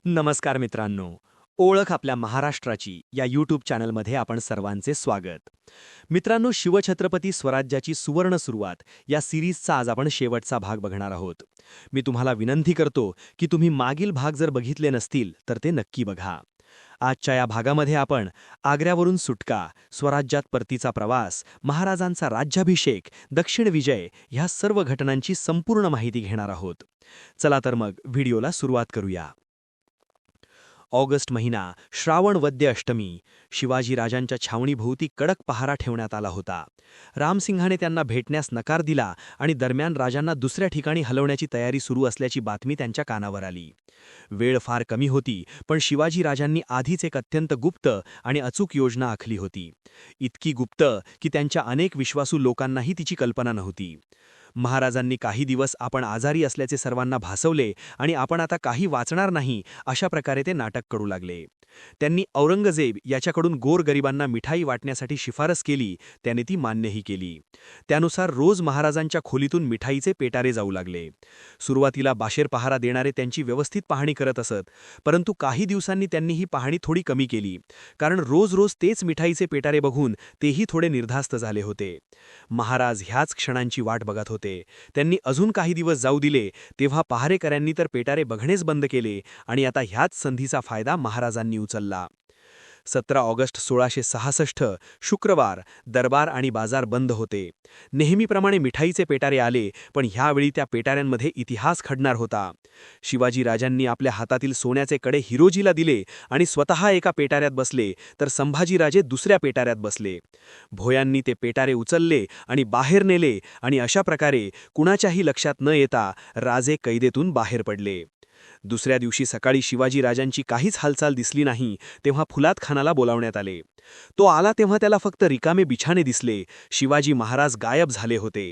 नमस्कार मित्रांनो. ओळख आपल्या महाराष्ट्राची या यूट्यूब चॅनलमध्ये आपण सर्वांचे स्वागत. मित्रांनो, शिवछत्रपती स्वराज्याची सुवर्ण सुरुवात या सिरीजचा आज आपण शेवटचा भाग बघणार आहोत. मी तुम्हाला विनंती करतो की तुम्ही मागील भाग जर बघितले नसतील तर ते नक्की बघा. आजच्या या भागामध्ये आपण आग्र्यावरून सुटका, स्वराज्यात परतीचा प्रवास, महाराजांचा राज्याभिषेक, दक्षिण विजय ह्या सर्व घटनांची संपूर्ण माहिती घेणार आहोत. चला तर मग व्हिडिओला सुरुवात करूया. ऑगस्ट महिना, श्रावण वद्य अष्टमी. शिवाजीराजांच्या छावणीभोवती कडक पहारा ठेवण्यात आला होता. रामसिंहाने त्यांना भेटण्यास नकार दिला आणि दरम्यान राजांना दुसऱ्या ठिकाणी हलवण्याची तयारी सुरू असल्याची बातमी त्यांच्या कानावर आली. वेळ फार कमी होती, पण शिवाजीराजांनी आधीच एक अत्यंत गुप्त आणि अचूक योजना आखली होती. इतकी गुप्त की त्यांच्या अनेक विश्वासू लोकांनाही तिची कल्पना नव्हती. महाराजांनी काही दिवस आपण आजारी असल्याचे सर्वांना भासवले आणि आपण आता काही वाचणार नाही अशा प्रकारे ते नाटक करू लागले. त्यांनी औरंगजेब याच्याकडून गोरगरिबांना मिठाई वाटण्यासाठी शिफारस केली. त्याने ती मान्यही केली. त्यानुसार रोज महाराजांच्या खोलीतून मिठाईचे पेटारे जाऊ लागले. सुरुवातीला बाशेर पहारा देणारे त्यांची व्यवस्थित पाहणी करत असत, परंतु काही दिवसांनी त्यांनी ही पाहणी थोडी कमी केली, कारण रोज रोज तेच मिठाईचे पेटारे बघून तेही थोडे निर्धास्त झाले होते. महाराज ह्याच क्षणांची वाट बघत होते. त्यांनी अजून काही दिवस जाऊ दिले तेव्हा पहारेकऱ्यांनी तर पेटारे बघणेच बंद केले आणि आता ह्याच संधीचा फायदा महाराजांनी उचलला. 17 ऑगस्ट 1666 शुक्रवार. दरबार आणि बाजार बंद होते. नेहमीप्रमाणे मिठाईचे पेटारे आले, पण ह्यावेळी त्या पेटाऱ्यांमध्ये इतिहास घडणार होता. शिवाजीराजांनी आपल्या हातातील सोन्याचे कडे हिरोजीला दिले आणि स्वतः एका पेटाऱ्यात बसले, तर संभाजीराजे दुसऱ्या पेटाऱ्यात बसले. भोयांनी ते पेटारे उचलले आणि बाहेर नेले आणि अशा प्रकारे कुणाच्याही लक्षात न येता राजे कैदेतून बाहेर पडले. दुसऱ्या दिवशी सकाळी शिवाजीराजांची काहीच हालचाल दिसली नाही, तेव्हा फुलाद खानाला बोलावण्यात आले. तो आला तेव्हा त्याला फक्त रिकामे बिछाने दिसले. शिवाजी महाराज गायब झाले होते.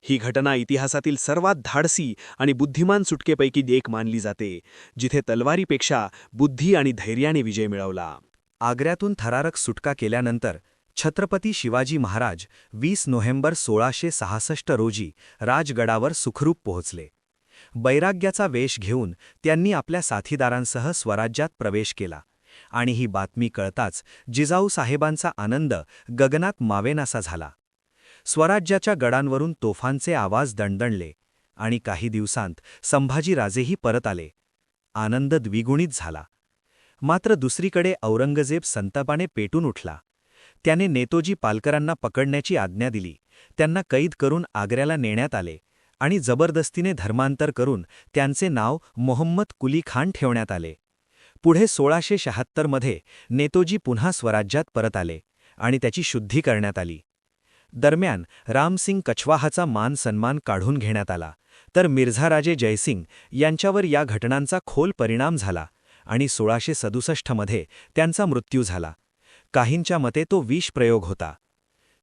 ही घटना इतिहासातील सर्वात धाडसी आणि बुद्धिमान सुटकेपैकी एक मानली जाते, जिथे तलवारीपेक्षा बुद्धी आणि धैर्याने विजय मिळवला. आग्र्यातून थरारक सुटका केल्यानंतर छत्रपती शिवाजी महाराज 20 नोव्हेंबर 1666 रोजी राजगडावर सुखरूप पोहोचले. बैराग्याचा वेश घेऊन त्यांनी आपल्या साथीदारांसह स्वराज्यात प्रवेश केला आणि ही बातमी कळताच जिजाऊ साहेबांचा आनंद गगनात मावेनासा झाला. स्वराज्याच्या गडांवरून तोफांचे आवाज दणदणले आणि काही दिवसांत संभाजीराजेही परत आले. आनंद द्विगुणित झाला. मात्र दुसरीकडे औरंगजेब संतापाने पेटून उठला. त्याने नेतोजी पालकरांना पकडण्याची आज्ञा दिली. त्यांना कैद करून आग्र्याला नेण्यात आले आणि जबरदस्तीने धर्मांतर करून त्यांचे नाव मोहम्मद कुली खान ठेवण्यात आले. पुढे 1676 मध्ये नेतोजी पुन्हा स्वराज्यात परत आले आणि त्याची शुद्धी करण्यात आली. दरम्यान रामसिंग कछवाहाचा मान सन्मान काढून घेण्यात आला, तर मिर्झाराजे जयसिंग यांच्यावर या घटनांचा खोल परिणाम झाला आणि 1667 मध्ये त्यांचा मृत्यू झाला. काहींच्या मते तो विषप्रयोग होता.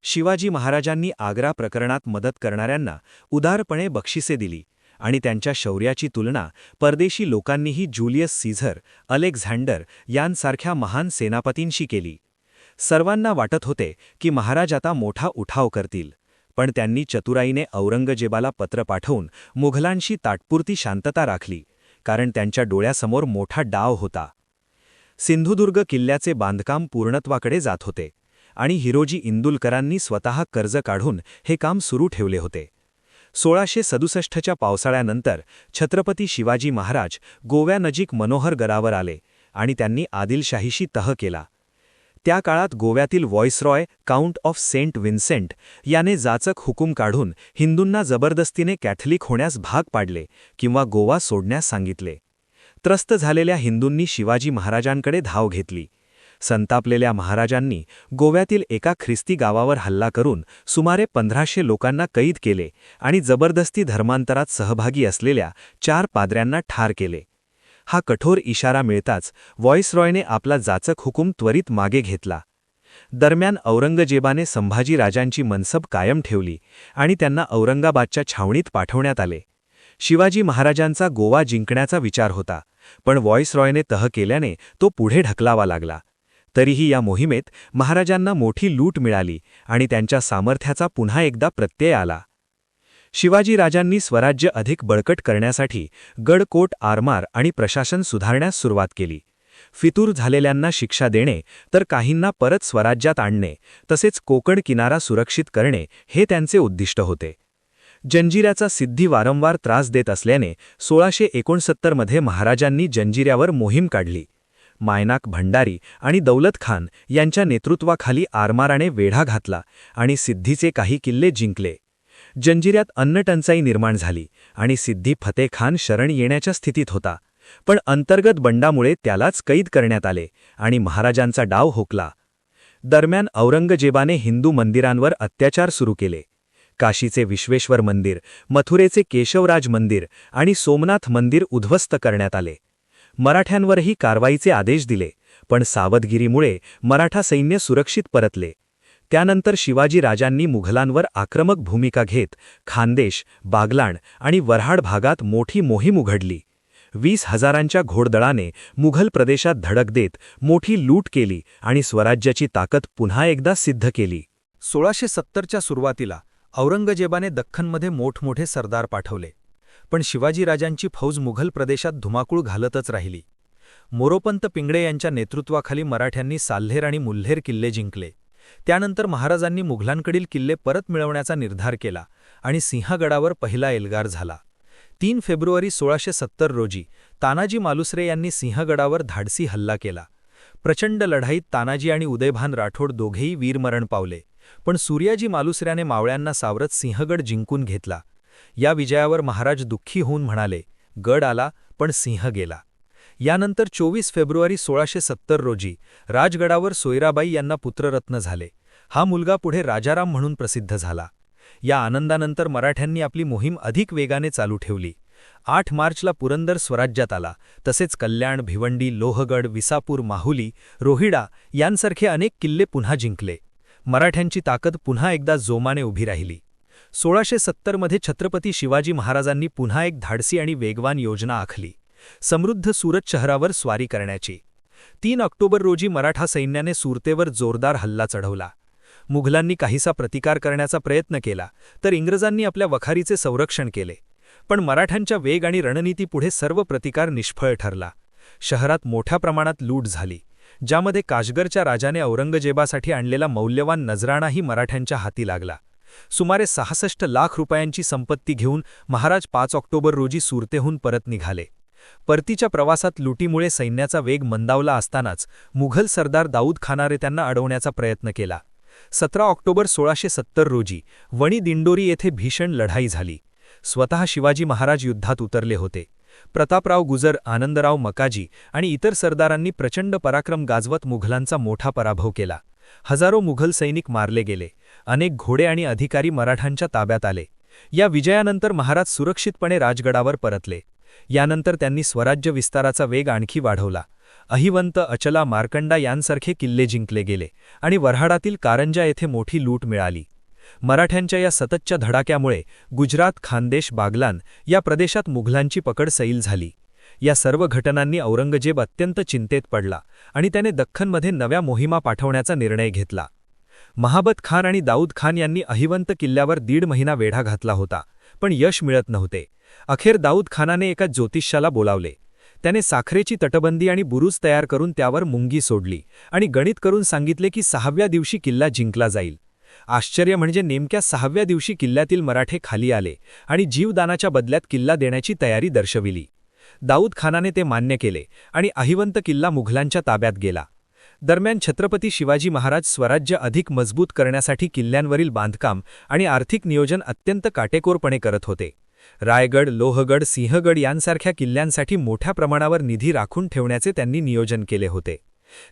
शिवाजी महाराजांनी आग्रा प्रकरणात मदत करणाऱ्यांना उदारपणे बक्षिसे दिली आणि त्यांच्या शौर्याची तुलना परदेशी लोकांनीही जूलियस सीझर, अलेक्झांडर यांसारख्या महान सेनापतींशी केली. सर्वांना वाटत होते की महाराज आता मोठा उठाव करतील, पण त्यांनी चतुराईने औरंगजेबाला पत्र पाठवून मुघलांशी तात्पुरती शांतता राखली, कारण त्यांच्या डोळ्यासमोर मोठा डाव होता. सिंधुदुर्ग किल्ल्याचे बांधकाम पूर्णत्वाकडे जात होते आणि हिरोजी इंदुलकरांनी स्वतः कर्ज काढून हे काम सुरू ठेवले होते. 1667च्या पावसाळ्यानंतर छत्रपती शिवाजी महाराज गोव्यानजीक मनोहरगडावर आले आणि त्यांनी आदिलशाहीशी तह केला. त्या काळात गोव्यातील viceroy Count of Saint Vincent याने जाचक हुकूम काढून हिंदूंना जबरदस्तीने कॅथलिक होण्यास भाग पाडले किंवा गोवा सोडण्यास सांगितले. त्रस्त झालेल्या हिंदूंनी शिवाजी महाराजांकडे धाव घेतली. संतापलेल्या महाराजांनी गोव्यातील एका ख्रिस्ती गावावर हल्ला करून सुमारे 1500 लोकांना कैद केले आणि जबरदस्ती धर्मांतरात सहभागी असलेल्या 4 पाद्र्यांना ठार केले. हा कठोर इशारा मिळताच व्हॉइसरॉयने आपला जाचक हुकूम त्वरित मागे घेतला. दरम्यान औरंगजेबाने संभाजीराजांची मनसब कायम ठेवली आणि त्यांना औरंगाबादच्या छावणीत पाठवण्यात आले. शिवाजी महाराजांचा गोवा जिंकण्याचा विचार होता, पण व्हॉइसरॉयने तह केल्याने तो पुढे ढकलावा लागला. तरीही या मोहिमेत महाराजांना मोठी लूट मिळाली आणि त्यांच्या सामर्थ्याचा पुन्हा एकदा प्रत्यय आला. शिवाजीराजांनी स्वराज्य अधिक बळकट करण्यासाठी गड-कोट आरमार आणि प्रशासन सुधारण्यास सुरुवात केली. फितूर झालेल्यांना शिक्षा देणे तर काहींना परत स्वराज्यात आणणे तसेच कोकण किनारा सुरक्षित करणे हे त्यांचे उद्दिष्ट होते. जंजिऱ्याचा सिद्धी वारंवार त्रास देत असल्याने 1669 मध्ये महाराजांनी जंजिऱ्यावर मोहीम काढली. मायनाक भंडारी आणि दौलत खान यांच्या नेतृत्वाखाली आरमाराने वेढा घातला आणि सिद्धीचे काही किल्ले जिंकले. जंजिऱ्यात अन्नटंचाई निर्माण झाली आणि सिद्धी फतेह खान शरण येण्याच्या स्थितीत होता, पण अंतर्गत बंडामुळे त्यालाच कैद करण्यात आले आणि महाराजांचा डाव हुकला. दरम्यान औरंगजेबाने हिंदू मंदिरांवर अत्याचार सुरू केले. काशीचे विश्वेश्वर मंदिर, मथुरेचे केशवराज मंदिर आणि सोमनाथ मंदिर उद्ध्वस्त करण्यात आले. मराठ्यांवरही कारवाईचे आदेश दिले, पण सावधगिरीमुळे मराठा सैन्य सुरक्षित परतले. त्यानंतर शिवाजीराजांनी मुघलांवर आक्रमक भूमिका घेत खानदेश, बागलाण आणि वऱ्हाड भागात मोठी मोहीम उघडली. 20,000च्या घोडदळाने मुघल प्रदेशात धडक देत मोठी लूट केली आणि स्वराज्याची ताकद पुन्हा एकदा सिद्ध केली. 1670च्या सुरुवातीला औरंगजेबाने दख्खनमध्ये मोठमोठे सरदार पाठवले, पण शिवाजीराजांची फौज मुघल प्रदेशात धुमाकूळ घालतच राहिली. मोरोपंत पिंगळे यांच्या नेतृत्वाखाली मराठ्यांनी साल्हेर आणि मुल्हेर किल्ले जिंकले. त्यानंतर महाराजांनी मुघलांकडील किल्ले परत मिळवण्याचा निर्धार केला आणि सिंहगडावर पहिला एल्गार झाला. 3 फेब्रुवारी 1670 रोजी तानाजी मालुसरे यांनी सिंहगडावर धाडसी हल्ला केला. प्रचंड लढाईत तानाजी आणि उदयभान राठोड दोघेही वीरमरण पावले, पण सूर्याजी मालुसऱ्याने मावळ्यांना सावरत सिंहगड जिंकून घेतला. या विजयावर महाराज दुःखी होऊन म्हणाले, गड आला पण सिंह गेला. यानंतर 24 फेब्रुवारी 1670 रोजी राजगडावर सोयराबाई यांना पुत्ररत्न झाले. हा मुलगा पुढे राजाराम म्हणून प्रसिद्ध झाला. या आनंदानंतर मराठ्यांनी आपली मोहीम अधिक वेगाने चालू ठेवली. 8 मार्चला पुरंदर स्वराज्यात आला. तसेच कल्याण, भिवंडी, लोहगड, विसापूर, माहुली, रोहिडा यांसारखे अनेक किल्ले पुन्हा जिंकले. मराठ्यांची ताकद पुन्हा एकदा जोमाने उभी राहिली. 1670 मध्ये छत्रपती शिवाजी महाराजांनी पुन्हा एक धाडसी आणि वेगवान योजना आखली, समृद्ध सूरत शहरावर स्वारी करण्याची. 3 ऑक्टोबर रोजी मराठा सैन्याने सुरतेवर जोरदार हल्ला चढवला. मुघलांनी काहीसा प्रतिकार करण्याचा प्रयत्न केला, तर इंग्रजांनी आपल्या वखारीचे संरक्षण केले. पण मराठ्यांच्या वेग आणि रणनीतीपुढे सर्व प्रतिकार निष्फळ ठरला. शहरात मोठ्या प्रमाणात लूट झाली, ज्यामध्ये काशगरच्या राजाने औरंगजेबासाठी आणलेला मौल्यवान नजराणाही मराठ्यांच्या हाती लागला. सुमारे 66 लाख रुपयांची संपत्ती घेऊन महाराज 5 ऑक्टोबर रोजी सुरतेहून परत निघाले. परतीच्या प्रवासात लुटीमुळे सैन्याचा वेग मंदावला असतानाच मुघल सरदार दाऊद खानाने त्यांना अडवण्याचा प्रयत्न केला. 17 ऑक्टोबर 1670 रोजी वणी दिंडोरी येथे भीषण लढाई झाली. स्वतः शिवाजी महाराज युद्धात उतरले होते. प्रतापराव गुजर, आनंदराव मकाजी आणि इतर सरदारांनी प्रचंड पराक्रम गाजवत मुघलांचा मोठा पराभव केला. हजारो मुघल सैनिक मारले गेले. अनेक घोडे आणि अधिकारी मराठांच्या ताब्यात आले. या विजयानंतर महाराज सुरक्षितपणे राजगडावर परतले. यानंतर त्यांनी स्वराज्य विस्ताराचा वेग आणखी वाढवला. अहिवंत, अचला, मार्कंडा यांसारखे किल्ले जिंकले गेले आणि वऱ्हाडातील कारंजा येथे मोठी लूट मिळाली. मराठ्यांच्या या सततच्या धडाक्यामुळे गुजरात, खानदेश, बागलान या प्रदेशात मुघलांची पकड सैल झाली. या सर्व घटनांनी औरंगजेब अत्यंत चिंतेत पडला आणि त्याने दख्खनमध्ये नव्या मोहिमा पाठवण्याचा निर्णय घेतला. महाबत खान आणि दाऊद खान यांनी अहिवंत किल्ल्यावर 1.5 महिना वेढा घातला होता, पण यश मिळत नव्हते. अखेर दाऊद खानाने एका ज्योतिष्याला बोलावले. त्याने साखरेची तटबंदी आणि बुरुज तयार करून त्यावर मुंगी सोडली आणि गणित करून सांगितले की 6व्या दिवशी किल्ला जिंकला जाईल. आश्चर्य म्हणजे नेमक्या 6व्या दिवशी किल्ल्यातील मराठे खाली आले आणि जीवदानाच्या बदल्यात किल्ला देण्याची तयारी दर्शविली. दाऊद खानाने ते मान्य केले आणि अहिवंत किल्ला मुघलांच्या ताब्यात गेला. दरम्यान छत्रपती शिवाजी महाराज स्वराज्य अधिक मजबूत करण्यासाठी किल्ल्यांवरील बांधकाम आणि आर्थिक नियोजन अत्यंत काटेकोरपणे करत होते. रायगड, लोहगड, सिंहगड यांसारख्या किल्ल्यांसाठी मोठ्या प्रमाणावर निधी राखून ठेवण्याचे त्यांनी नियोजन केले होते.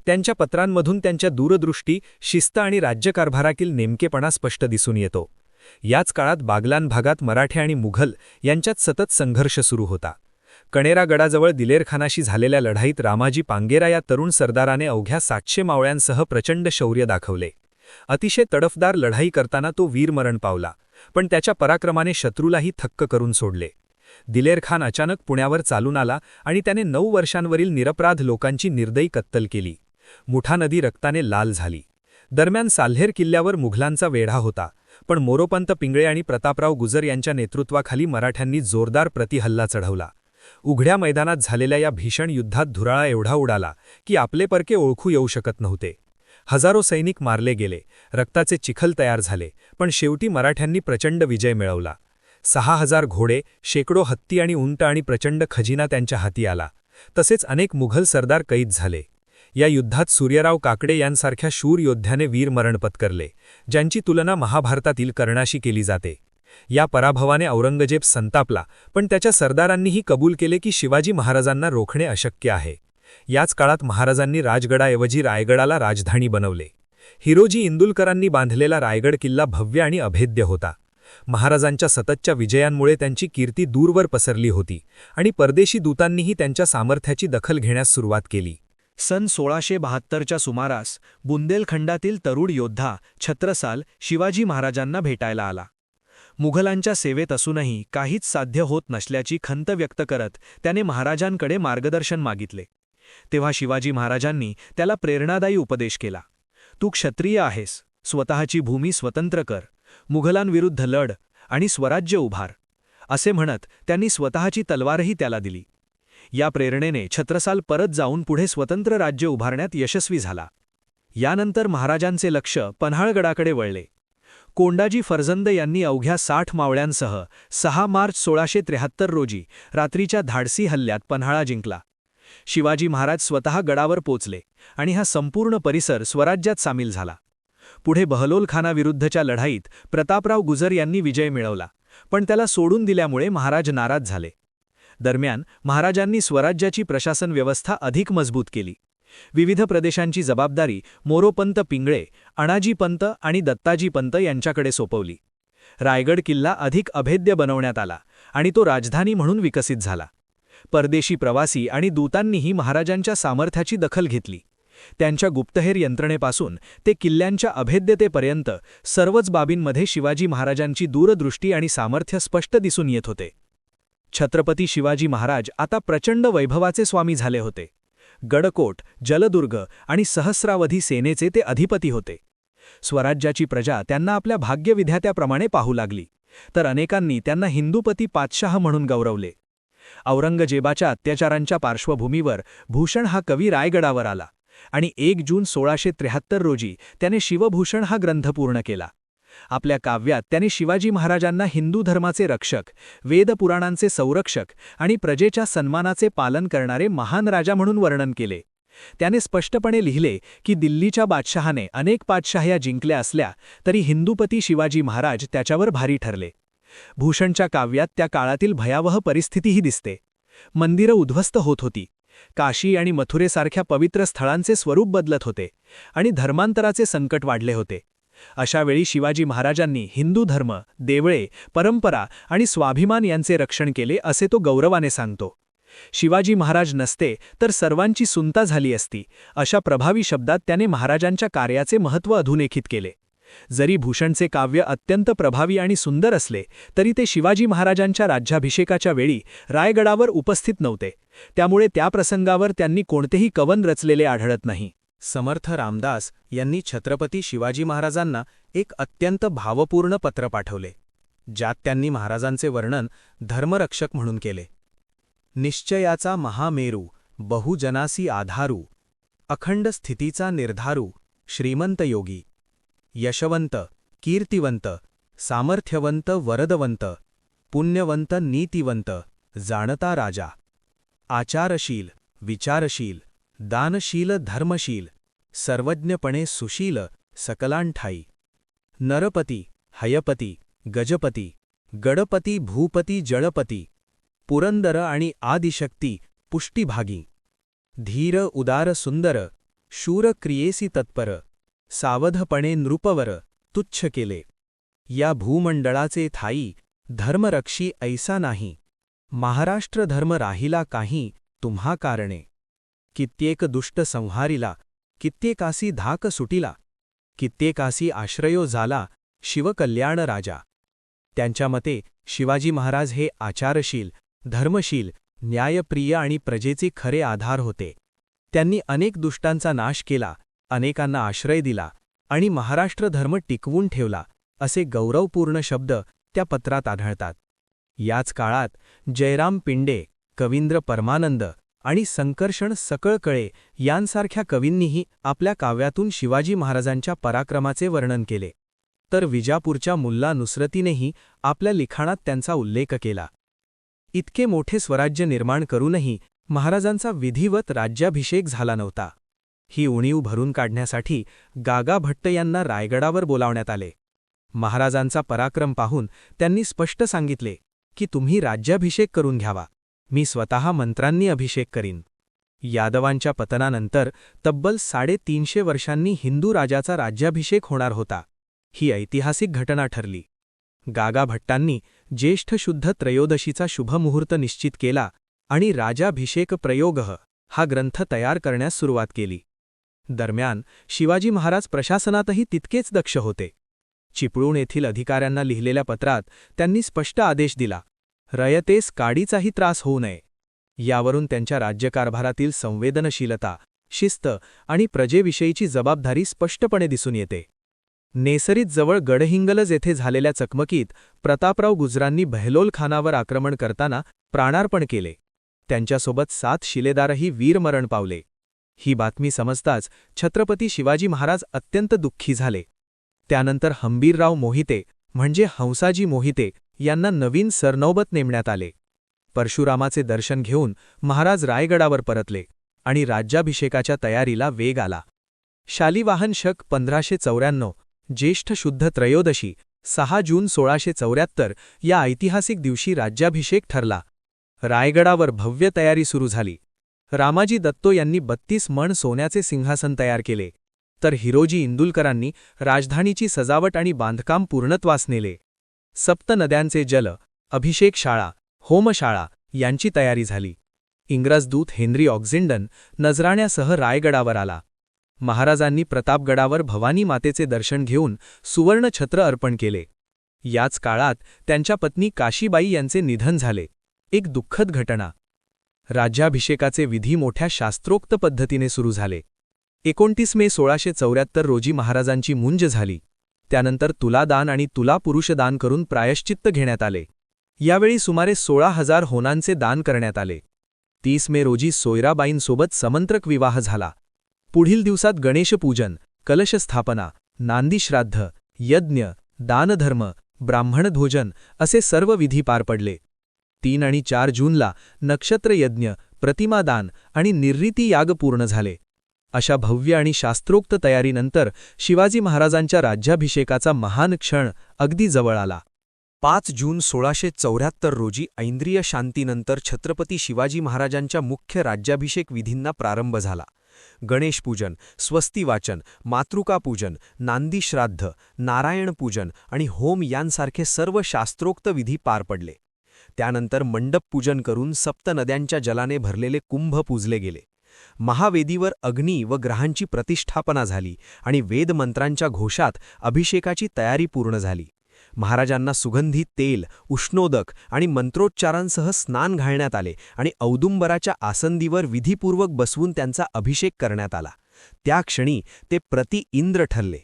त्यांच्या पत्रांमधून त्यांच्या दूरदृष्टी, शिस्त आणि राज्यकारभारातील नेमकेपणा स्पष्ट दिसून येतो. याच काळात बागलान भागात मराठे आणि मुघल यांच्यात सतत संघर्ष सुरू होता. कणेरा गडाजवळ दिलेरखानाशी झालेल्या लढाईत रामाजी पांगेरा या तरुण सरदाराने अवघ्या 700 मावळ्यांसह प्रचंड शौर्य दाखवले. अतिशय तडफदार लढाई करताना तो वीरमरण पावला, पण त्याच्या पराक्रमाने शत्रूलाही थक्क करून सोडले. दिलेरखान अचानक पुण्यावर चालून आला आणि त्याने 9 वर्षांवरील निरपराध लोकांची निर्दयी कत्तल केली. मुठा नदी रक्ताने लाल झाली. दरम्यान साल्हेर किल्ल्यावर मुघलांचा वेढा होता, पण मोरोपंत पिंगळे आणि प्रतापराव गुजर यांच्या नेतृत्वाखाली मराठ्यांनी जोरदार प्रतिहल्ला चढवला. उघड्या मैदानात झालेल्या या भीषण युद्धात धुराळा एवढा उडाला की आपले परके ओळखू येऊ शकत नव्हते. हजारो सैनिक मारले गेले, रक्ताचे चिखल तयार झाले, पण शेवटी मराठ्यांनी प्रचंड विजय मिळवला. 6,000 घोडे, शेकडो हत्ती आणि उंट आणि प्रचंड खजिना त्यांच्या हाती आला. तसेच अनेक मुघल सरदार कैद झाले. या युद्धात सूर्यराव काकडे यांसारख्या शूर योद्ध्याने वीरमरण पत्करले, ज्यांची तुलना महाभारतातील कर्णाशी केली जाते. या पराभवाने औरंगजेब संतापला, पण त्याच्या सरदारांनीही कबूल केले की शिवाजी महाराजांना रोखणे अशक्य आहे. याच काळात महाराजांनी राजगडाऐवजी रायगडाला राजधानी बनवले. हिरोजी इंदुलकरांनी बांधलेला रायगड किल्ला भव्य आणि अभेद्य होता. महाराजांच्या सततच्या विजयांमुळे त्यांची कीर्ती दूरवर पसरली होती आणि परदेशी दूतांनीही त्यांच्या सामर्थ्याची दखल घेण्यास सुरुवात केली. सन 1672च्या सुमारास बुंदेलखंडातील तरुण योद्धा छत्रसाल शिवाजी महाराजांना भेटायला आला. मुघलांच्या सेवेत असूनही काहीच साध्य होत नसल्याची खंत व्यक्त करत त्याने महाराजांकडे मार्गदर्शन मागितले. तेव्हा शिवाजी महाराजांनी त्याला प्रेरणादायी उपदेश केला. तू क्षत्रिय आहेस, स्वतःची भूमी स्वतंत्र कर, मुघलांविरुद्ध लढ आणि स्वराज्य उभार, असे म्हणत त्यांनी स्वतःची तलवारही त्याला दिली. या प्रेरणेने छत्रसाल परत जाऊन पुढे स्वतंत्र राज्य उभारण्यात यशस्वी झाला. यानंतर महाराजांचे लक्ष पन्हाळगडाकडे वळले. कोंडाजी फर्जंद यांनी अवघ्या 60 मावळ्यांसह 6 मार्च 1673 रोजी रात्रीच्या धाडसी हल्ल्यात पन्हाळा जिंकला. शिवाजी महाराज स्वतः गडावर पोचले आणि हा संपूर्ण परिसर स्वराज्यात सामील झाला. पुढे बहलोलखानाविरुद्धच्या लढाईत प्रतापराव गुजर यांनी विजय मिळवला, पण त्याला सोडून दिल्यामुळे महाराज नाराज झाले. दरम्यान महाराजांनी स्वराज्याची प्रशासन व्यवस्था अधिक मजबूत केली. विविध प्रदेशांची जबाबदारी मोरोपंत पिंगळे, अणाजीपंत आणि दत्ताजीपंत यांच्याकडे सोपवली. रायगड किल्ला अधिक अभेद्य बनवण्यात आला आणि तो राजधानी म्हणून विकसित झाला. परदेशी प्रवासी आणि दूतांनीही महाराजांच्या सामर्थ्याची दखल घेतली. त्यांच्या गुप्तहेर यंत्रणेपासून ते किल्ल्यांच्या अभेद्यतेपर्यंत सर्वच बाबींमध्ये शिवाजी महाराजांची दूरदृष्टी आणि सामर्थ्य स्पष्ट दिसून येत होते. छत्रपती शिवाजी महाराज आता प्रचंड वैभवाचे स्वामी झाले होते. गडकोट, जलदुर्ग आणि सहस्रावधी सेनेचे ते अधिपती होते. स्वराज्याची प्रजा त्यांना आपल्या भाग्यविधात्याप्रमाणे पाहू लागली, तर अनेकांनी त्यांना हिंदूपती पातशाह म्हणून गौरवले. औरंगजेबाच्या अत्याचारांच्या पार्श्वभूमीवर भूषण हा कवी रायगडावर आला आणि 1 जून 1673 रोजी त्याने शिवभूषण हा ग्रंथ पूर्ण केला. आपल्या काव्यात त्याने शिवाजी महाराजांना हिंदू धर्माचे रक्षक, वेदपुराणांचे संरक्षक आणि प्रजेच्या सन्मानाचे पालन करणारे महान राजा म्हणून वर्णन केले. त्याने स्पष्टपणे लिहिले की दिल्लीच्या बादशहाने अनेक पातशाह्या जिंकल्या असल्या तरी हिंदूपती शिवाजी महाराज त्याच्यावर भारी ठरले. भूषणच्या काव्यात त्या काळातील भयावह परिस्थितीही दिसते. मंदिरं उद्ध्वस्त होत होती, काशी आणि मथुरेसारख्या पवित्र स्थळांचे स्वरूप बदलत होते आणि धर्मांतराचे संकट वाढले होते. अशावेळी शिवाजी महाराजांनी हिंदू धर्म, देवळे, परंपरा आणि स्वाभिमान यांचे रक्षण केले असे तो गौरवाने सांगतो. शिवाजी महाराज नसते तर सर्वांची सुंता झाली असती, अशा प्रभावी शब्दात त्याने महाराजांच्या कार्याचे महत्त्व अधोरेखित केले. जरी भूषणचे काव्य अत्यंत प्रभावी आणि सुंदर असले तरी ते शिवाजी महाराजांच्या राज्याभिषेकाच्या वेळी रायगडावर उपस्थित नव्हते, त्यामुळे त्या प्रसंगावर त्यांनी कोणतेही कवन रचलेले आढळत नाही. समर्थ रामदास यांनी छत्रपती शिवाजी महाराजांना एक अत्यंत भावपूर्ण पत्र पाठवले, ज्यात त्यांनी महाराजांचे वर्णन धर्मरक्षक म्हणून केले. निश्चयाचा महामेरू, बहुजनासी आधारू, अखंड स्थितीचा निर्धारू, श्रीमंत योगी, यशवंत, कीर्तिवंत, सामर्थ्यवंत, वरदवंत, पुण्यवंत, नीतिवंत, जाणता राजा, आचारशील, विचारशील, दानशील, धर्मशील, सर्वज्ञपणे सुशील, सकलांठाई, नरपती, हयपती, गजपती, गडपती, भूपती, जळपती, पुरंदर आणि आदिशक्ती, पुष्टिभागी, धीर, उदार, सुंदर, शूर, क्रियेसी तत्पर, सावधपणे नृपवर, तुच्छ केले. या भूमंडळाचे थाई धर्मरक्षी ऐसा नाही, महाराष्ट्र धर्म राहिला काही तुम्हा कारणे. कित्येक दुष्ट संहारिला, कित्येकासी धाक सुटिला, कित्येकासी आश्रयो झाला शिवकल्याण राजा. त्यांच्या मते शिवाजी महाराज हे आचारशील, धर्मशील, न्यायप्रिय आणि प्रजेचे खरे आधार होते. त्यांनी अनेक दुष्टांचा नाश केला, अनेकांना आश्रय दिला आणि महाराष्ट्र धर्म टिकवून ठेवला, असे गौरवपूर्ण शब्द त्या पत्रात आढळतात. याच काळात जयराम पिंडे, कवींद्र परमानंद आणि संकर्षण सकळकळे यांसारख्या कवींनीही आपल्या काव्यातून शिवाजी महाराजांच्या पराक्रमाचे वर्णन केले. तर विजापूरच्या मुल्ला नुसरतीनेही आपल्या लिखाणात त्यांचा उल्लेख केला. इतके मोठे स्वराज्य निर्माण करूनही महाराजांचा विधिवत राज्याभिषेक झाला नव्हता. ही उणीव भरून काढण्यासाठी गागा भट्ट यांना रायगडावर बोलावण्यात आले. महाराजांचा पराक्रम पाहून त्यांनी स्पष्ट सांगितले की तुम्ही राज्याभिषेक करून घ्यावा, मी स्वतः मंत्रांनी अभिषेक करीन. यादवांच्या पतनानंतर तब्बल 350 वर्षांनी हिंदू राजाचा राज्याभिषेक होणार होता. ही ऐतिहासिक घटना ठरली. गागा भट्टांनी ज्येष्ठ शुद्ध त्रयोदशीचा शुभमुहूर्त निश्चित केला आणि राजाभिषेक प्रयोगः हा ग्रंथ तयार करण्यास सुरुवात केली. दरम्यान शिवाजी महाराज प्रशासनातही तितकेच दक्ष होते. चिपळूण येथील अधिकाऱ्यांना लिहिलेल्या पत्रात त्यांनी स्पष्ट आदेश दिला, रयतेस काडीचाही त्रास होऊ नये. यावरून त्यांच्या राज्यकारभारातील संवेदनशीलता, शिस्त आणि प्रजेविषयीची जबाबदारी स्पष्टपणे दिसून येते. नेसरीत जवळ गडहिंगलज येथे झालेल्या चकमकीत प्रतापराव गुजरांनी बहलोल खानावर आक्रमण करताना प्राणार्पण केले. त्यांच्यासोबत 7 शिलेदारही वीरमरण पावले. ही बातमी समजताच छत्रपती शिवाजी महाराज अत्यंत दुःखी झाले. त्यानंतर हंबीरराव मोहिते म्हणजे हंसाजी मोहिते यांना नवीन सरनौबत नेमण्यात आले. परशुरामाचे दर्शन घेऊन महाराज रायगडावर परतले आणि राज्याभिषेकाच्या तयारीला वेग आला. शालिवाहन शक 1594, ज्येष्ठ शुद्ध त्रयोदशी 6 जून 1674 या ऐतिहासिक दिवशी राज्याभिषेक ठरला. रायगडावर भव्य तयारी सुरू झाली. रामाजी दत्तो यांनी 32 मण सोन्याचे सिंहासन तयार केले, तर हिरोजी इंदुलकरांनी राजधानीची सजावट आणि बांधकाम पूर्णत्वास नेले. सप्त नद्यांचे जल, अभिषेकशाळा, होमशाळा यांची तयारी झाली. इंग्रजदूत हेनरी ऑक्झिंडन नजराण्यासह रायगडावर आला. महाराजांनी प्रतापगडावर भवानी मातेचे दर्शन घेऊन सुवर्णछत्र अर्पण केले. याच काळात त्यांच्या पत्नी काशीबाई यांचे निधन झाले. एक दुःखद घटना. राज्याभिषेकाचे विधी मोठ्या शास्त्रोक्त पद्धतीने सुरू झाले. 29 मे 1674 रोजी महाराजांची मुंज झाली. त्यानंतर तुलादान आणि तुलापुरुषदान करून प्रायश्चित्त घेण्यात आले. यावेळी सुमारे 16,000 होनांचे दान करण्यात आले. 30 मे रोजी सोयराबाईंसोबत समंत्रक विवाह झाला. पुढील दिवसात गणेशपूजन, कलशस्थापना, नांदीश्राद्ध, यज्ञ, दानधर्म, ब्राह्मणभोजन असे सर्व विधी पार पडले. 3 आणि 4 जूनला नक्षत्रयज्ञ, प्रतिमादान आणि निर्रीती याग पूर्ण झाले. अशा भव्य आणि शास्त्रोक्त तयारीनंतर शिवाजी महाराजांच्या राज्याभिषेकाचा महान क्षण अगदी जवळ आला. 5 जून 1674 रोजी ऐंद्रिय शांतीनंतर छत्रपती शिवाजी महाराजांच्या मुख्य राज्याभिषेक विधींना प्रारंभ झाला. गणेशपूजन, स्वस्तिवाचन, मातृकापूजन, नांदीश्राद्ध, नारायणपूजन आणि होम यांसारखे सर्व शास्त्रोक्त विधी पार पडले. त्यानंतर मंडपपूजन करून सप्त नद्यांच्या जलाने भरलेले कुंभ पूजले गेले. महावेदीवर अग्नी व ग्रहांची प्रतिष्ठापना झाली आणि वेदमंत्रांच्या घोषात अभिषेकाची तयारी पूर्ण झाली. महाराजांना सुगंधी तेल, उष्णोदक आणि मंत्रोच्चारांसह स्नान घालण्यात आले आणि औदुंबराच्या आसंदीवर विधीपूर्वक बसवून त्यांचा अभिषेक करण्यात आला. त्या क्षणी ते प्रति इंद्र ठरले.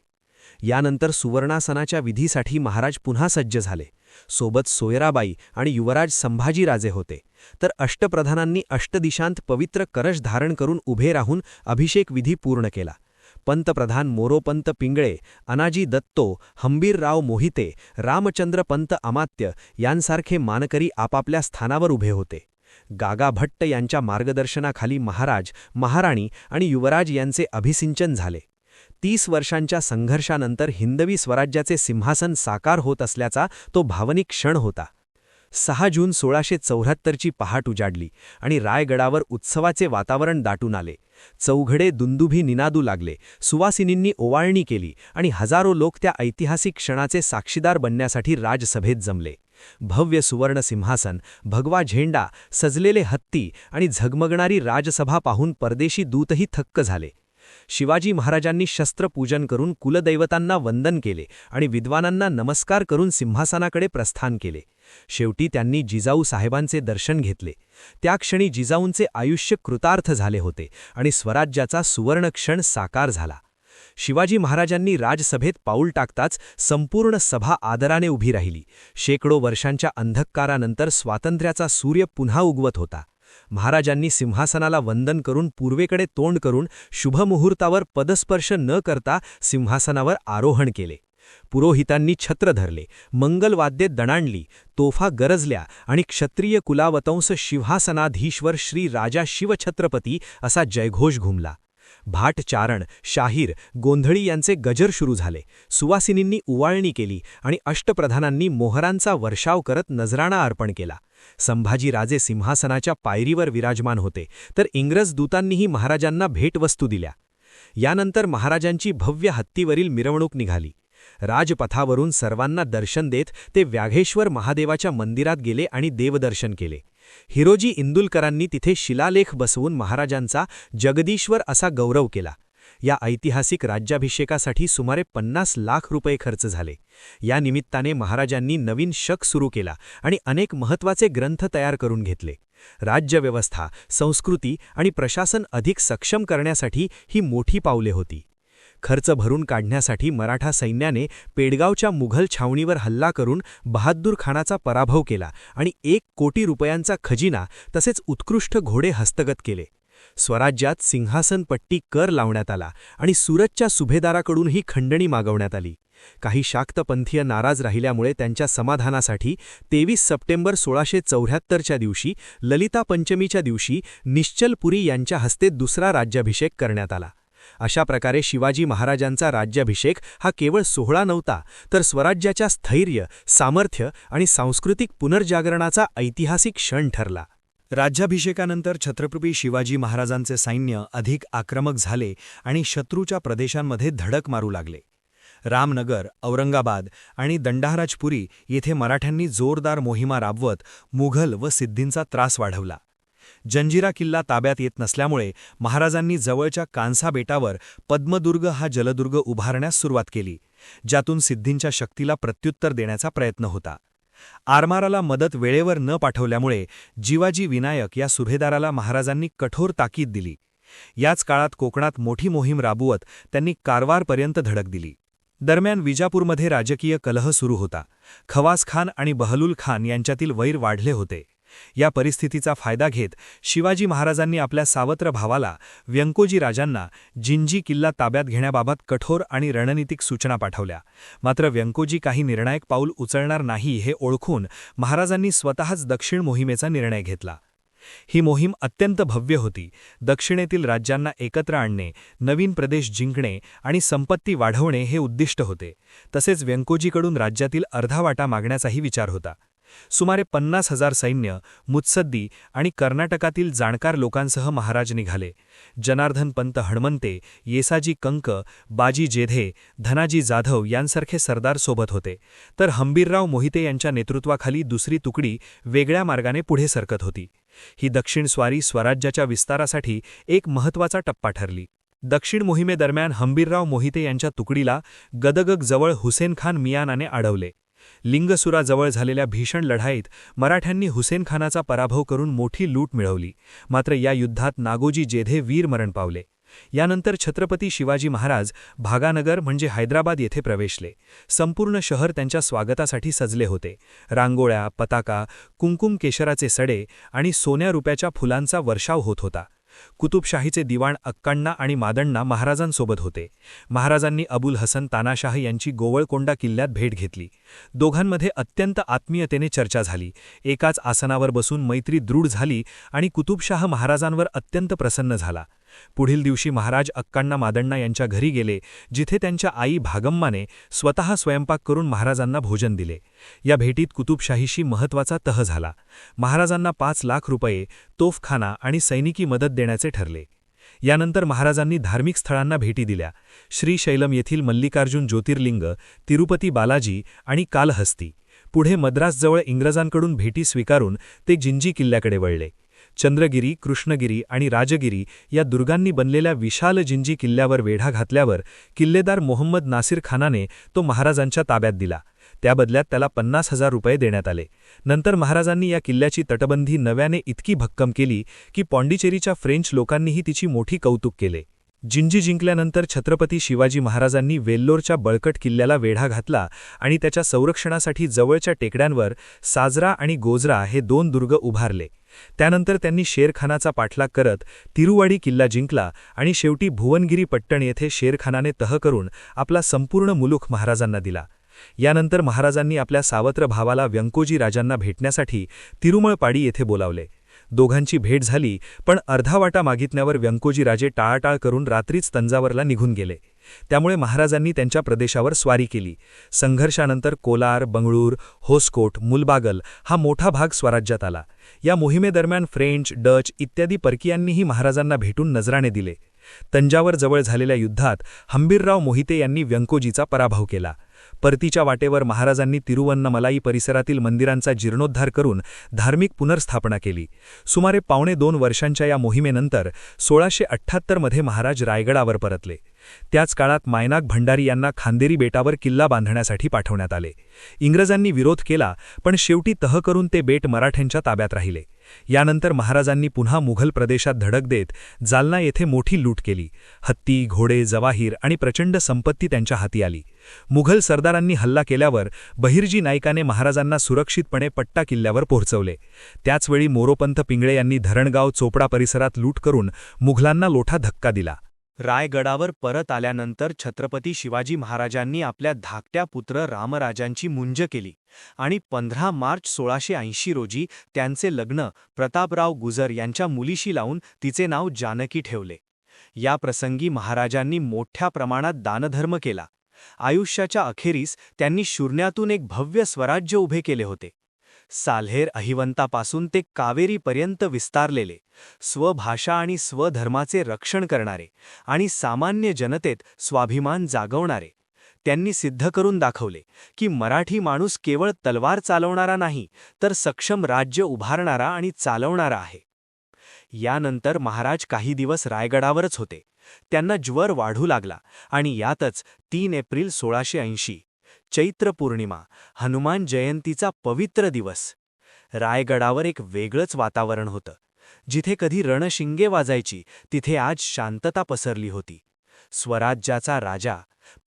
यानंतर सुवर्णासनाच्या विधीसाठी महाराज पुन्हा सज्ज झाले. सोबत सोयराबाई आणि युवराज संभाजीराजे होते. तर अष्टप्रधानांनी अष्टदिशांत पवित्र कलश धारण करून उभे राहून अभिषेक विधी पूर्ण केला. पंतप्रधान मोरोपंत पिंगळे, अनाजी दत्तो, हंबीरराव मोहिते, रामचंद्र पंत अमात्य यांसारखे मानकरी आपापल्या स्थानावर उभे होते. गागा भट्ट यांच्या मार्गदर्शनाखाली महाराज, महाराणी आणि युवराज यांचे अभिसिंचन झाले. 30 वर्षांच्या संघर्षानंतर हिंदवी स्वराज्याचे सिंहासन साकार होत असल्याचा तो भावनिक क्षण होता. 6 जून 1674ची पहाट उजाडली आणि रायगडावर उत्सवाचे वातावरण दाटून आले. चौघडे दुंदुभी निनादू लागले, सुवासिनींनी ओवाळणी केली आणि हजारो लोक त्या ऐतिहासिक क्षणाचे साक्षीदार बनण्यासाठी राजसभेत जमले. भव्य सुवर्ण सिंहासन, भगवा झेंडा, सजलेले हत्ती आणि झगमगणारी राजसभा पाहून परदेशी दूतही थक्क झाले. शिवाजी महाराजांनी शस्त्रपूजन करून कुलदैवतांना वंदन केले आणि विद्वानांना नमस्कार करून सिंहासनाकडे प्रस्थान केले. शेवटी त्यांनी जिजाऊ साहेबांचे दर्शन घेतले. त्या क्षणी जिजाऊंचे आयुष्य कृतार्थ झाले होते आणि स्वराज्याचा सुवर्णक्षण साकार झाला. शिवाजी महाराजांनी राजसभेत पाऊल टाकताच संपूर्ण सभा आदराने उभी राहिली. शेकडो वर्षांच्या अंधकारानंतर स्वातंत्र्याचा सूर्य पुन्हा उगवत होता. महाराजांनी सिंहासनाला वंदन करून पूर्वेकडे तोंड करून शुभमुहूर्तावर पदस्पर्श न करता सिंहासनावर आरोहण केले. पुरोहितांनी छत्र धरले, मंगलवाद्ये दणाणली, तोफा गरजल्या आणि क्षत्रिय कुलावतंस सिंहासनाधीश्वर श्री राजा शिवछत्रपती असा जयघोष घुमला. भाट चारण, शाहीर, गोंधळी यांचे गजर सुरू झाले. सुवासिनींनी उवाळणी केली आणि अष्टप्रधानांनी मोहरांचा वर्षाव करत नजराणा अर्पण केला. संभाजीराजे सिंहासनाच्या पायरीवर विराजमान होते, तर इंग्रज दूतांनीही महाराजांना भेटवस्तू दिल्या. यानंतर महाराजांची भव्य हत्तीवरील मिरवणूक निघाली. राजपथावरून सर्वांना दर्शन देत ते व्याघेश्वर महादेवाच्या मंदिरात गेले आणि देवदर्शन केले. हिरोजी इंदुलकरांनी तिथे शिलालेख बसवून महाराजांचा जगदीश्वर असा गौरव केला. या ऐतिहासिक राज्याभिषेकासाठी सुमारे 50 लाख रुपये खर्च झाले. या निमित्ताने महाराजांनी नवीन शक सुरू केला आणि अनेक महत्त्वाचे ग्रंथ तयार करून घेतले. राज्यव्यवस्था, संस्कृती आणि प्रशासन अधिक सक्षम करण्यासाठी ही मोठी पावले होती. खर्च भरून काढण्यासाठी मराठा सैन्याने पेडगावच्या मुघल छावणीवर हल्ला करून बहादूर खानाचा पराभव केला आणि 1 कोटी रुपयांचा खजिना तसेच उत्कृष्ट घोडे हस्तगत केले. स्वराज्यात सिंहासनपट्टी कर लावण्यात आला आणि सुरतच्या सुभेदाराकडूनही खंडणी मागवण्यात आली. काही शाक्तपंथीय नाराज राहिल्यामुळे त्यांच्या समाधानासाठी 23 सप्टेंबर 1674च्या दिवशी ललिता पंचमीच्या दिवशी निश्चलपुरी यांच्या हस्ते दुसरा राज्याभिषेक करण्यात आला. अशा प्रकारे शिवाजी महाराजांचा राज्याभिषेक हा केवळ सोहळा नव्हता, तर स्वराज्याच्या स्थैर्य, सामर्थ्य आणि सांस्कृतिक पुनर्जागरणाचा ऐतिहासिक क्षण ठरला. राज्याभिषेकानंतर छत्रपती शिवाजी महाराजांचे सैन्य अधिक आक्रमक झाले आणि शत्रूच्या प्रदेशांमध्ये धडक मारू लागले. रामनगर, औरंगाबाद आणि दंडाराजपुरी येथे मराठ्यांनी जोरदार मोहिमा राबवत मुघल व सिद्धींचा त्रास वाढवला. जंजिरा किल्ला ताब्यात येत नसल्यामुळे महाराजांनी जवळच्या कांसा बेटावर पद्मदुर्ग हा जलदुर्ग उभारण्यास सुरुवात केली, ज्यातून सिद्धींच्या शक्तीला प्रत्युत्तर देण्याचा प्रयत्न होता. आरमाराला मदत वेळेवर न पाठवल्यामुळे जिवाजी विनायक या सुभेदाराला महाराजांनी कठोर ताकीद दिली. याच काळात कोकणात मोठी मोहीम राबवत त्यांनी कारवारपर्यंत धडक दिली. दरम्यान विजापूरमध्ये राजकीय कलह सुरू होता. खवास खान आणि बहलूल खान यांच्यातील वैर वाढले होते. या परिस्थितीचा फायदा घेत शिवाजी महाराजांनी आपल्या सावत्र भावाला व्यंकोजी राजांना जिंजी किल्ला ताब्यात घेण्याबाबत कठोर आणि रणनीतिक सूचना पाठवल्या. मात्र व्यंकोजी काही निर्णायक पाऊल उचलणार नाही हे ओळखून महाराजांनी स्वतःच दक्षिण मोहिमेचा निर्णय घेतला. ही मोहीम अत्यंत भव्य होती. दक्षिणेतील राज्यांना एकत्र आणणे, नवीन प्रदेश जिंकणे आणि संपत्ती वाढवणे हे उद्दिष्ट होते. तसेच व्यंकोजीकडून राज्यातील अर्धा वाटा मागण्याचाही विचार होता. सुमारे 50,000 सैन्य, मुत्सद्दी आणि कर्नाटकातील जाणकार लोकांसह महाराज निघाले. जनार्दन पंत हणमंते, येसाजी कंक, बाजी जेधे, धनाजी जाधव यांसारखे सरदार सोबत होते, तर हंबीरराव मोहिते यांच्या नेतृत्वाखाली दुसरी तुकडी वेगळ्या मार्गाने पुढे सरकत होती. ही दक्षिण स्वारी स्वराज्याच्या विस्तारासाठी एक महत्त्वाचा टप्पा ठरली. दक्षिण मोहिमेदरम्यान हंबीरराव मोहिते यांच्या तुकडीला गदगजवळ हुसेन खान मियानाने अडवले. लिंगसुराजवळ झालेल्या भीषण लढाईत मराठ्यांनी हुसेन खानाचा पराभव करून मोठी लूट मिळवली. मात्र या युद्धात नागोजी जेधे वीरमरण पावले. यानंतर छत्रपती शिवाजी महाराज भागानगर म्हणजे हैदराबाद येथे प्रवेशले. संपूर्ण शहर त्यांच्या स्वागतासाठी सजले होते. रांगोळ्या, पताका, कुंकुम केशराचे सडे आणि सोन्या रुपयाच्या फुलांचा वर्षाव होत होता. कुतुबशाहीचे दिवाण अक्काण्णा आणि मादण्णा महाराजांसोबत होते. महाराजांनी अबुल हसन तानाशाह यांची गोवळकोंडा किल्ल्यात भेट घेतली. दोघांमध्ये अत्यंत आत्मीयतेने चर्चा झाली. एकाच आसनावर बसून मैत्री दृढ झाली आणि कुतुबशाह महाराजांवर अत्यंत प्रसन्न झाला. पुढील दिवशी महाराज अक्काण्णा मादण्णा यांच्या घरी गेले, जिथे त्यांच्या आई भागम्माने स्वतः स्वयंपाक करून महाराजांना भोजन दिले. या भेटीत कुतुबशाहीशी महत्त्वाचा तह झाला. महाराजांना 5 लाख रुपये, तोफखाना आणि सैनिकी मदत देण्याचे ठरले. यानंतर महाराजांनी धार्मिक स्थळांना भेटी दिल्या. श्रीशैलम येथील मल्लिकार्जुन ज्योतिर्लिंग, तिरुपती बालाजी आणि कालहस्ती. पुढे मद्रासजवळ इंग्रजांकडून भेटी स्वीकारून ते जिंजी किल्ल्याकडे वळले. चंद्रगिरी, कृष्णगिरी आणि राजगिरी या दुर्गांनी बनलेल्या विशाल जिंजी किल्ल्यावर वेढा घातल्यावर किल्लेदार मोहम्मद नासिर खानाने तो महाराजांच्या ताब्यात दिला. त्या बदल्यात त्याला 50,000 रुपये देण्यात आले. नंतर महाराजांनी या किल्ल्याची तटबंदी नव्याने इतकी भक्कम केली की पॉंडिचेरीच्या फ्रेंच लोकांनीही तिची मोठी कौतुक केले. जिंजी जिंकल्यानंतर छत्रपती शिवाजी महाराजांनी वेल्लोरच्या बळकट किल्ल्याला वेढा घातला आणि त्याच्या संरक्षणासाठी जवळच्या टेकड्यांवर साजरा आणि गोजरा हे 2 दुर्ग उभारले. त्यानंतर त्यांनी शेरखानाचा पाठलाग करत तिरुवाडी किल्ला जिंकला आणि शेवटी भुवनगिरी पट्टण येथे शेरखानाने तह करून आपला संपूर्ण मुलुख महाराजांना दिला. यानंतर महाराजांनी आपल्या सावत्र भावाला व्यंकोजी राजांना भेटण्यासाठी तिरुमळपाडी येथे बोलावले. दोघांची भेट झाली, पण अर्धा वाटा मागितण्यावर व्यंकोजी राजे टाळाटाळ करून रात्रीच तंजावरला निघून गेले. त्यामुळे महाराजांनी त्यांच्या प्रदेशावर स्वारी केली. संघर्षानंतर कोलार, बंगळूर, होसकोट, मुलबागल हा मोठा भाग स्वराज्यात आला. या मोहिमेदरम्यान फ्रेंच, डच इत्यादी परकीयांनीही महाराजांना भेटून नजराणे दिले. तंजावर जवळ झालेल्या युद्धात हंबीरराव मोहिते यांनी व्यंकोजीचा पराभव केला. परतीच्या वाटेवर महाराजांनी तिरुवन्नमलाई परिसरातील मंदिरांचा जीर्णोद्धार करून धार्मिक पुनर्स्थापना केली. सुमारे 2.25 वर्षांच्या या मोहिमेनंतर 1678 मध्ये महाराज रायगडावर परतले. त्याच काळात मायनाक भंडारी यांना खांदेरी बेटावर किल्ला बांधण्यासाठी पाठवण्यात आले. इंग्रजांनी विरोध केला, पण शेवटी तह करून ते बेट मराठ्यांच्या ताब्यात राहिले. यानंतर महाराजांनी पुन्हा मुघल प्रदेशात धडक देत जालना येथे मोठी लूट केली. हत्ती, घोडे, जवाहीर आणि प्रचंड संपत्ती त्यांच्या हाती आली. मुघल सरदारांनी हल्ला केल्यावर बहिर्जी नाईकाने महाराजांना सुरक्षितपणे पट्टा किल्ल्यावर पोहोचवले. त्याचवेळी मोरोपंत पिंगळे यांनी धरणगाव, चोपडा परिसरात लूट करून मुघलांना मोठा धक्का दिला. रायगडावर परत आल्यानंतर छत्रपती शिवाजी महाराजांनी आपल्या धाकट्या पुत्र रामराजांची मुंज केली आणि 15 मार्च 1680 रोजी त्यांचे लग्न प्रतापराव गुजर यांच्या मुलीशी लावून तिचे नाव जानकी ठेवले. या प्रसंगी महाराजांनी मोठ्या प्रमाणात दानधर्म केला. आयुष्याच्या अखेरीस त्यांनी शून्यातून एक भव्य स्वराज्य उभे केले होते. साल्हेर अहिवंतापासून ते कावेरीपर्यंत विस्तारलेले, स्वभाषा आणि स्वधर्माचे रक्षण करणारे आणि सामान्य जनतेत स्वाभिमान जागवणारे. त्यांनी सिद्ध करून दाखवले की मराठी माणूस केवळ तलवार चालवणारा नाही, तर सक्षम राज्य उभारणारा आणि चालवणारा आहे. यानंतर महाराज काही दिवस रायगडावरच होते. त्यांना ज्वर वाढू लागला आणि यातच 3 एप्रिल 1680 चैत्र पौर्णिमा, हनुमान जयंतीचा पवित्र दिवस. रायगडावर एक वेगळंच वातावरण होतं. जिथे कधी रणशिंगे वाजायची, तिथे आज शांतता पसरली होती. स्वराज्याचा राजा,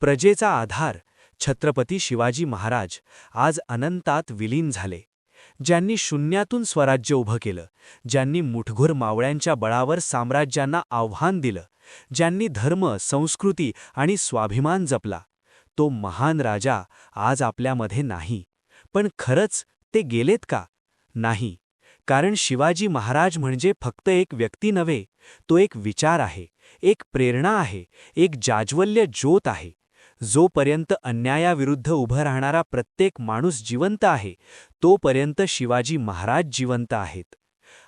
प्रजेचा आधार, छत्रपती शिवाजी महाराज आज अनंतात विलीन झाले. ज्यांनी शून्यातून स्वराज्य उभं केलं, ज्यांनी मुठभर मावळ्यांच्या बळावर साम्राज्यांना आव्हान दिलं, ज्यांनी धर्म, संस्कृती आणि स्वाभिमान जपला, तो महान राजा आज आपल्यामध्ये नाही. पण खरंच ते गेलेत का? नाही. कारण शिवाजी महाराज म्हणजे फक्त एक व्यक्ती नव्हे, तो एक विचार आहे, एक प्रेरणा आहे, एक जाज्वल्य ज्योत आहे. जोपर्यंत अन्यायाविरुद्ध उभं राहणारा प्रत्येक माणूस जिवंत आहे, तोपर्यंत शिवाजी महाराज जिवंत आहेत.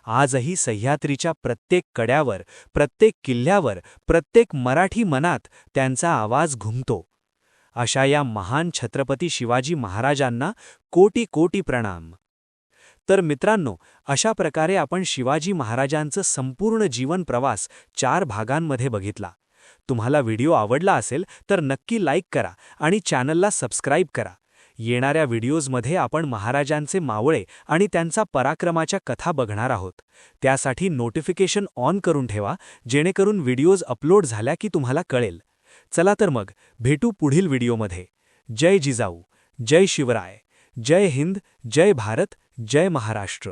आजही सह्याद्रीच्या प्रत्येक कड्यावर, प्रत्येक किल्ल्यावर, प्रत्येक मराठी मनात त्यांचा आवाज घुमतो. अशा या महान छत्रपती शिवाजी महाराजांना कोटी कोटी प्रणाम. तर मित्रांनो, अशा प्रकारे आपण शिवाजी महाराजांचं संपूर्ण जीवन प्रवास 4 भागांमध्ये बघितला. तुम्हाला व्हिडिओ आवडला असेल तर नक्की लाईक करा आणि चॅनलला सबस्क्राईब करा. येणाऱ्या व्हिडिओजमध्ये आपण महाराजांचे मावळे आणि त्यांचा पराक्रमाच्या कथा बघणार आहोत. त्यासाठी नोटिफिकेशन ऑन करून ठेवा, जेणेकरून व्हिडिओज अपलोड झाल्या की तुम्हाला कळेल. चला तर मग भेटू पुढील व्हिडिओमध्ये. जय जिजाऊ, जय शिवराय, जय हिंद, जय भारत, जय महाराष्ट्र.